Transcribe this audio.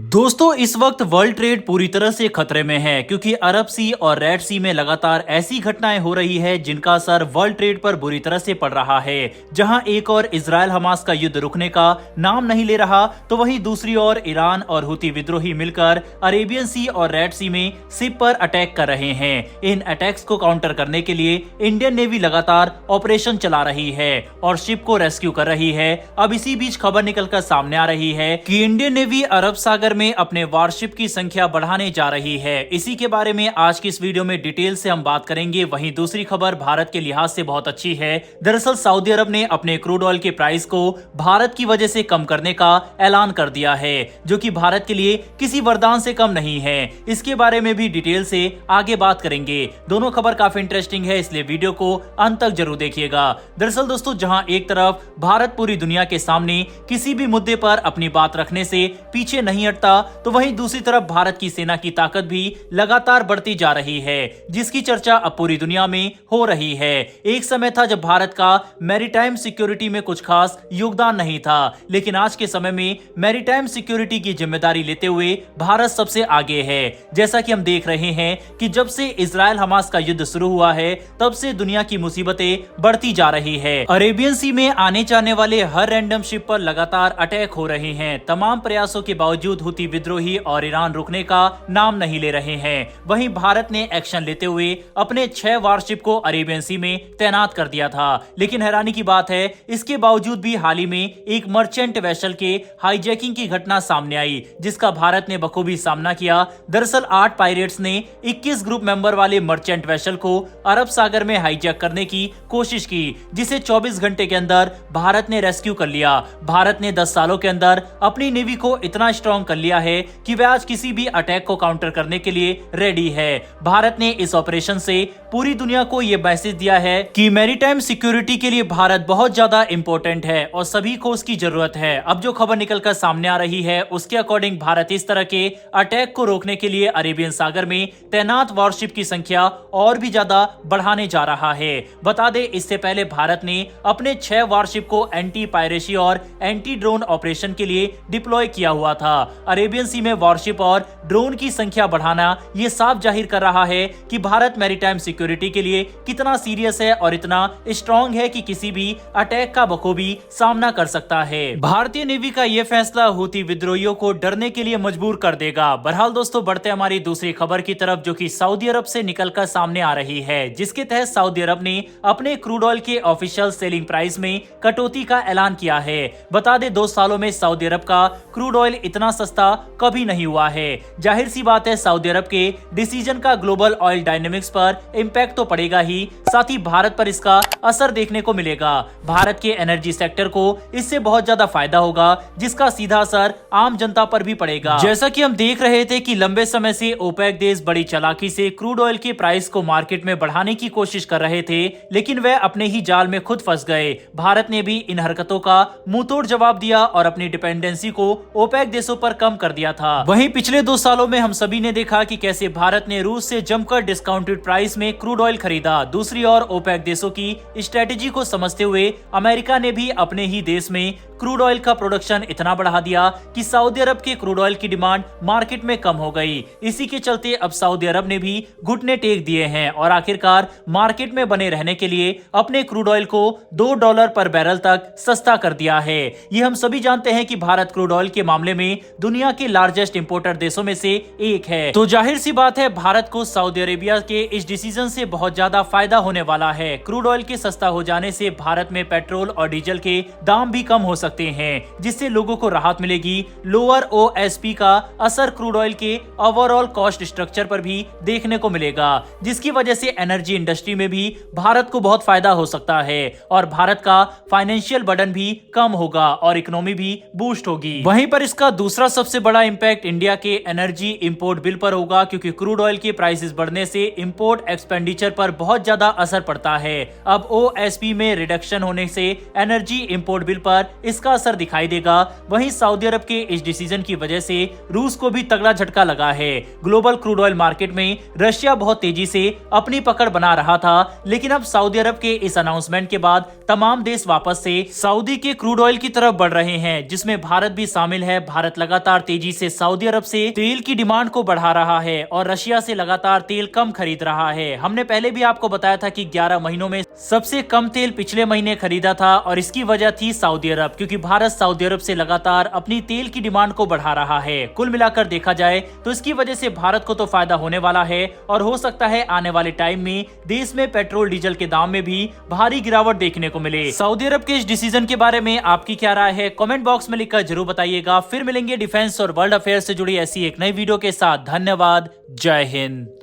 दोस्तों इस वक्त वर्ल्ड ट्रेड पूरी तरह से खतरे में है क्योंकि अरब सी और रेड सी में लगातार ऐसी घटनाएं हो रही है जिनका असर वर्ल्ड ट्रेड पर बुरी तरह से पड़ रहा है। जहां एक और इजराइल हमास का युद्ध रुकने का नाम नहीं ले रहा तो वहीं दूसरी ओर ईरान और हुती विद्रोही मिलकर अरेबियन सी और रेड सी में शिप पर अटैक कर रहे हैं। इन अटैक्स को काउंटर करने के लिए इंडियन नेवी लगातार ऑपरेशन चला रही है और शिप को रेस्क्यू कर रही है। अब इसी बीच खबर निकलकर सामने आ रही है कि इंडियन नेवी अरब सागर में अपने वारशिप की संख्या बढ़ाने जा रही है। इसी के बारे में आज की इस वीडियो में डिटेल से हम बात करेंगे। वहीं दूसरी खबर भारत के लिहाज से बहुत अच्छी है। दरअसल सऊदी अरब ने अपने क्रूड ऑयल के प्राइस को भारत की वजह से कम करने का ऐलान कर दिया है, जो कि भारत के लिए किसी वरदान से कम नहीं है। इसके बारे में भी डिटेल से आगे बात करेंगे। दोनों खबर काफी इंटरेस्टिंग है, इसलिए वीडियो को अंत तक जरूर देखिएगा। दरअसल दोस्तों, जहां एक तरफ भारत पूरी दुनिया के सामने किसी भी मुद्दे पर अपनी बात रखने से पीछे नहीं हटता, तो वहीं दूसरी तरफ भारत की सेना की ताकत भी लगातार बढ़ती जा रही है, जिसकी चर्चा अब पूरी दुनिया में हो रही है। एक समय था जब भारत का मैरीटाइम सिक्योरिटी में कुछ खास योगदान नहीं था, लेकिन आज के समय में मैरीटाइम सिक्योरिटी की जिम्मेदारी लेते हुए भारत सबसे आगे है। जैसा कि हम देख रहे हैं कि जब से इजराइल हमास का युद्ध शुरू हुआ है तब से दुनिया की मुसीबतें बढ़ती जा रही है। अरेबियन सी में आने जाने वाले हर रैंडम शिप पर लगातार अटैक हो रहे हैं। तमाम प्रयासों के बावजूद हुती विद्रोही और ईरान रुकने का नाम नहीं ले रहे हैं। वहीं भारत ने एक्शन लेते हुए अपने 6 वारशिप को अरेबियन सी में तैनात कर दिया था, लेकिन हैरानी की बात है इसके बावजूद भी हाल ही में एक मर्चेंट वेसल के हाईजैकिंग की घटना सामने आई, जिसका भारत ने बखूबी सामना किया। दरअसल 8 पायरेट्स ने 21 ग्रुप मेंबर वाले मर्चेंट वेसल को अरब सागर में हाईजैक करने की कोशिश की, जिसे 24 घंटे के अंदर भारत ने रेस्क्यू कर लिया। भारत ने 10 सालों के अंदर अपनी नेवी को इतना स्ट्रॉन्ग कर लिया है कि वह आज किसी भी अटैक को काउंटर करने के लिए रेडी है। भारत ने इस ऑपरेशन से पूरी दुनिया को यह मैसेज दिया है कि मैरीटाइम सिक्योरिटी के लिए भारत बहुत ज्यादा इंपॉर्टेंट है और सभी को उसकी जरूरत है। अब जो खबर निकलकर सामने आ रही है उसके अकॉर्डिंग भारत इस तरह के अटैक को रोकने के लिए अरेबियन सागर में तैनात वारशिप की संख्या और भी ज्यादा बढ़ाने जा रहा है। बता दें, इससे पहले भारत ने अपने 6 वारशिप को एंटी पायरेसी और एंटी ड्रोन ऑपरेशन के लिए डिप्लॉय किया हुआ था। अरेबियन सी में वारशिप और ड्रोन की संख्या बढ़ाना यह साफ जाहिर कर रहा है कि भारत मैरीटाइम सिक्योरिटी के लिए कितना सीरियस है और इतना स्ट्रॉन्ग है कि किसी भी अटैक का बखूबी सामना कर सकता है। भारतीय नेवी का यह फैसला हुती विद्रोहियों को डरने के लिए मजबूर कर देगा। बहरहाल दोस्तों, बढ़ते हमारी दूसरी खबर की तरफ, जो कि सऊदी अरब से निकलकर सामने आ रही है, जिसके तहत सऊदी अरब ने अपने क्रूड ऑयल के ऑफिशियल सेलिंग प्राइस में कटौती का ऐलान किया है। बता दें, 2 सालों में सऊदी अरब का क्रूड ऑयल इतना सस्ता कभी नहीं हुआ है। जाहिर सी बात है, सऊदी अरब के डिसीजन का ग्लोबल ऑयल डायनेमिक्स पर इंपैक्ट तो पड़ेगा ही, साथ ही भारत पर इसका असर देखने को मिलेगा। भारत के एनर्जी सेक्टर को इससे बहुत ज्यादा फायदा होगा, जिसका सीधा असर आम जनता पर भी पड़ेगा। जैसा कि हम देख रहे थे कि लंबे समय से ओपेक देश बड़ी चालाकी से क्रूड ऑयल के प्राइस को मार्केट में बढ़ाने की कोशिश कर रहे थे, लेकिन वह अपने ही जाल में खुद फंस गए। भारत ने भी इन हरकतों का मुंहतोड़ जवाब दिया और अपनी डिपेंडेंसी को ओपेक देशों पर कम कर दिया था। वहीं पिछले 2 सालों में हम सभी ने देखा कि कैसे भारत ने रूस से जमकर डिस्काउंटेड प्राइस में क्रूड ऑयल खरीदा। दूसरी ओर ओपेक देशों की स्ट्रेटेजी को समझते हुए अमेरिका ने भी अपने ही देश में क्रूड ऑयल का प्रोडक्शन इतना बढ़ा दिया कि सऊदी अरब के क्रूड ऑयल की डिमांड मार्केट में कम हो गई। इसी के चलते अब सऊदी अरब ने भी घुटने टेक दिए हैं और आखिरकार मार्केट में बने रहने के लिए अपने क्रूड ऑयल को $2 पर बैरल तक सस्ता कर दिया है। ये हम सभी जानते हैं कि भारत क्रूड ऑयल के मामले में दुनिया के लार्जेस्ट इंपोर्टर देशों में से एक है, तो जाहिर सी बात है भारत को सऊदी अरेबिया के इस डिसीजन से बहुत ज्यादा फायदा होने वाला है। क्रूड ऑयल के सस्ता हो जाने से भारत में पेट्रोल और डीजल के दाम भी कम हो सकते हैं, जिससे लोगों को राहत मिलेगी। लोअर ओएसपी का असर क्रूड ऑयल के ओवरऑल कॉस्ट स्ट्रक्चर पर भी देखने को मिलेगा, जिसकी वजह से एनर्जी इंडस्ट्री में भी भारत को बहुत फायदा हो सकता है और भारत का फाइनेंशियल बर्डन भी कम होगा और इकोनॉमी भी बूस्ट होगी। वहीं पर इसका दूसरा सबसे बड़ा इंपैक्ट इंडिया के एनर्जी इंपोर्ट बिल पर होगा, क्योंकि क्रूड ऑयल के प्राइसेस बढ़ने से इंपोर्ट एक्सपेंडिचर पर बहुत ज्यादा असर पड़ता है। अब ओएसपी में रिडक्शन होने से एनर्जी इंपोर्ट बिल पर इसका असर दिखाई देगा। वहीं सऊदी अरब के इस डिसीजन की वजह से रूस को भी तगड़ा झटका लगा है। ग्लोबल क्रूड ऑयल मार्केट में रशिया बहुत तेजी से अपनी पकड़ बना रहा था, लेकिन अब सऊदी अरब के इस अनाउंसमेंट के बाद तमाम देश वापस से सऊदी के क्रूड ऑयल की तरफ बढ़ रहे हैं, जिसमें भारत भी शामिल है। भारत लगातार लगातार तेजी से सऊदी अरब से तेल की डिमांड को बढ़ा रहा है और रशिया से लगातार तेल कम खरीद रहा है। हमने पहले भी आपको बताया था कि 11 महीनों में सबसे कम तेल पिछले महीने खरीदा था और इसकी वजह थी सऊदी अरब, क्योंकि भारत सऊदी अरब से लगातार अपनी तेल की डिमांड को बढ़ा रहा है। कुल मिलाकर देखा जाए तो इसकी वजह से भारत को तो फायदा होने वाला है और हो सकता है आने वाले टाइम में देश में पेट्रोल डीजल के दाम में भी भारी गिरावट देखने को मिले। सऊदी अरब के इस डिसीजन के बारे में आपकी क्या राय है, कमेंट बॉक्स में लिखकर जरूर बताइएगा। फिर मिलेंगे डिफेंस और वर्ल्ड अफेयर से जुड़ी ऐसी एक नई वीडियो के साथ। धन्यवाद। जय हिंद।